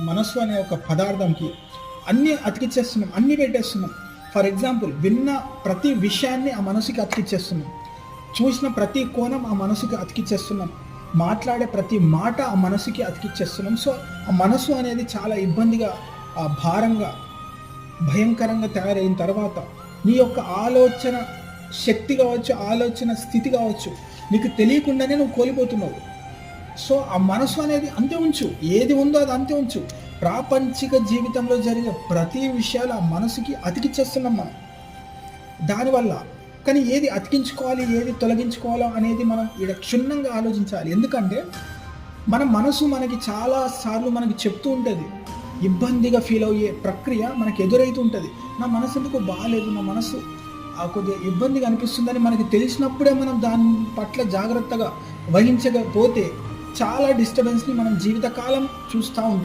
మనస్సు అనే ఒక పదార్థంకి అన్నీ అతికిచ్చేస్తున్నాం, అన్నీ పెట్టేస్తున్నాం. ఫర్ ఎగ్జాంపుల్, విన్న ప్రతి విషయాన్ని ఆ మనసుకి అతికిచ్చేస్తున్నాం. చూసిన ప్రతి కోణం ఆ మనసుకి అతికిచ్చేస్తున్నాం. మాట్లాడే ప్రతి మాట ఆ మనసుకి అతికిచ్చేస్తున్నాం. సో ఆ మనసు అనేది చాలా ఇబ్బందిగా, భారంగా, భయంకరంగా తయారైన తర్వాత నీ యొక్క ఆలోచన శక్తి కావచ్చు, ఆలోచన స్థితి కావచ్చు, నీకు తెలియకుండానే నువ్వు కోల్పోతున్నావు. సో ఆ మనసు అనేది అంతే ఉంచు, ఏది ఉందో అది అంతే ఉంచు. ప్రాపంచిక జీవితంలో జరిగే ప్రతి విషయాలు ఆ మనసుకి అతికిచ్చేస్తున్నాం మనం దానివల్ల. కానీ ఏది అతికించుకోవాలి, ఏది తొలగించుకోవాలో అనేది మనం ఇక్కడ క్షుణ్ణంగా ఆలోచించాలి. ఎందుకంటే మన మనసు మనకి చాలా సార్లు మనకి చెప్తూ ఉంటుంది, ఇబ్బందిగా ఫీల్ అయ్యే ప్రక్రియ మనకి ఎదురైతూ ఉంటుంది. నా మనసు ఎందుకు బాగాలేదు, నా మనసు కొద్దిగా ఇబ్బందిగా అనిపిస్తుందని మనకి తెలిసినప్పుడే మనం దాని పట్ల జాగ్రత్తగా వహించకపోతే చాలా డిస్టర్బెన్స్ని మనం జీవితకాలం చూస్తూ ఉంటాం.